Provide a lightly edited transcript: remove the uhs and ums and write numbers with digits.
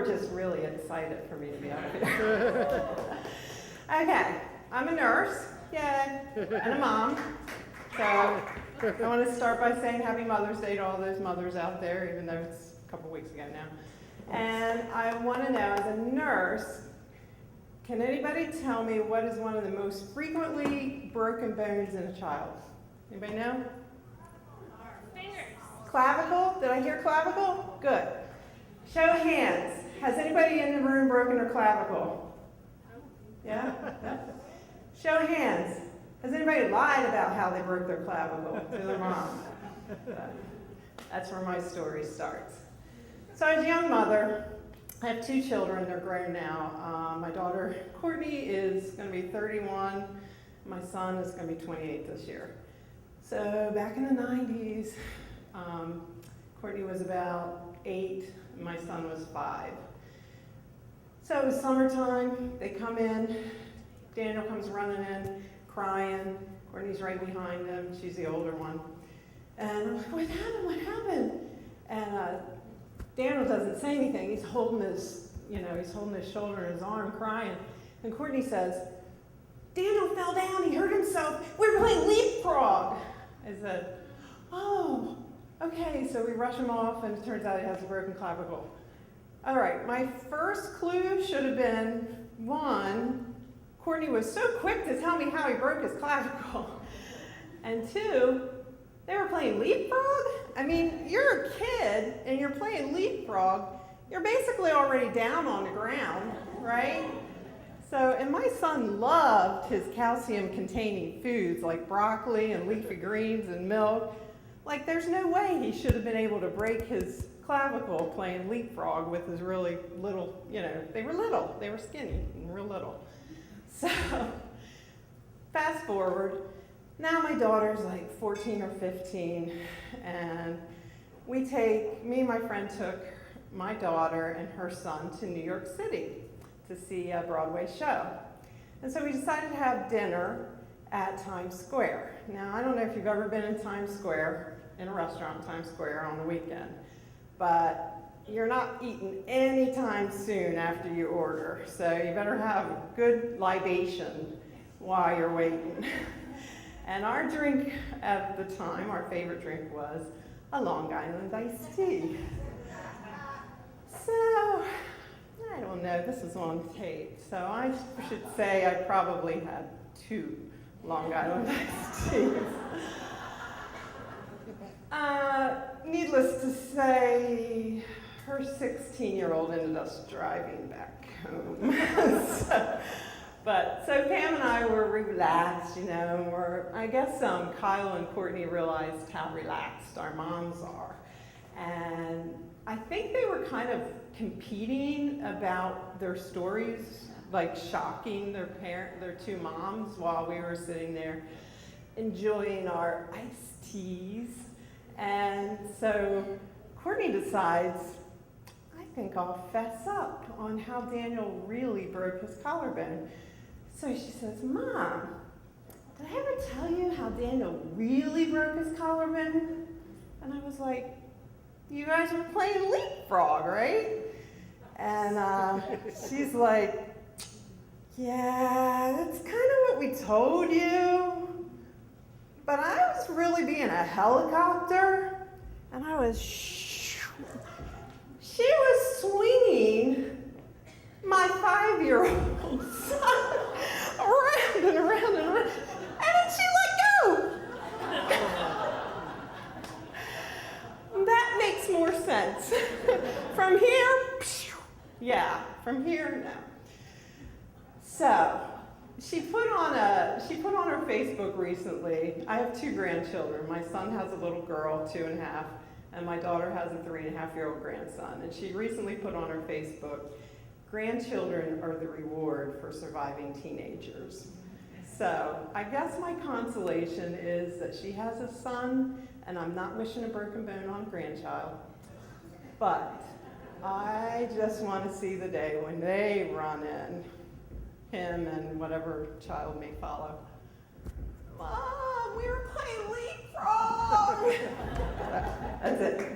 were just really excited for me to be up here. Okay, I'm a nurse, yay, and a mom. So I want to start by saying Happy Mother's Day to all those mothers out there, even though it's a couple weeks ago now. And I want to know, as a nurse, can anybody tell me what is one of the most frequently broken bones in a child? Anybody know? Fingers. Clavicle? Did I hear clavicle? Good. Show of hands. Has anybody in the room broken their clavicle? Yeah? Show of hands. Has anybody lied about how they broke their clavicle to their mom? That's where my story starts. So as a young mother, I have two children. They're grown now. My daughter, Courtney, is going to be 31. My son is going to be 28 this year. So back in the 90s, Courtney was about 8, and my son was 5. So it was summertime. They come in. Daniel comes running in, crying. Courtney's right behind him. She's the older one. And I'm like, what happened? What happened? And Daniel doesn't say anything. He's holding his shoulder and his arm, crying. And Courtney says, Daniel fell down. He hurt himself. We were playing leapfrog. I said, oh, okay. So we rush him off, and it turns out he has a broken clavicle. All right, my first clue should have been, 1, Courtney was so quick to tell me how he broke his clavicle. And 2, they were playing leapfrog? I mean, you're a kid and you're playing leapfrog. You're basically already down on the ground, right? So, and my son loved his calcium-containing foods like broccoli and leafy greens and milk. Like, there's no way he should have been able to break his clavicle playing leapfrog with his really little, they were little. They were skinny and real little. So, fast forward. Now my daughter's like 14 or 15, and me and my friend took my daughter and her son to New York City to see a Broadway show. And so we decided to have dinner at Times Square. Now, I don't know if you've ever been in Times Square, in a restaurant in Times Square on the weekend, but you're not eating anytime soon after you order. So you better have a good libation while you're waiting. And our drink at the time, our favorite drink, was a Long Island iced tea. So, I don't know, this is on tape, so I should say I probably had 2 Long Island iced teas. Needless to say, her 16-year-old ended us driving back home. So Pam and I were relaxed, I guess Kyle and Courtney realized how relaxed our moms are. And I think they were kind of competing about their stories, like shocking their 2 moms while we were sitting there enjoying our iced teas. And so Courtney decides, I think I'll fess up on how Daniel really broke his collarbone. So she says, Mom, did I ever tell you how Daniel really broke his collarbone? And I was like, you guys were playing leapfrog, right? And she's like, yeah, that's kind of what we told you. But I was really being a helicopter, and she was swinging my 5-year-old son around and around and around, and then she let go. That makes more sense. From here, no. So, she put on her Facebook recently. I have 2 grandchildren. My son has a little girl, 2.5, and my daughter has a 3.5-year-old grandson. And she recently put on her Facebook, grandchildren are the reward for surviving teenagers. So I guess my consolation is that she has a son, and I'm not wishing a broken bone on a grandchild. But I just want to see the day when they run in, him and whatever child may follow. Mom, we were playing leapfrog! That's it.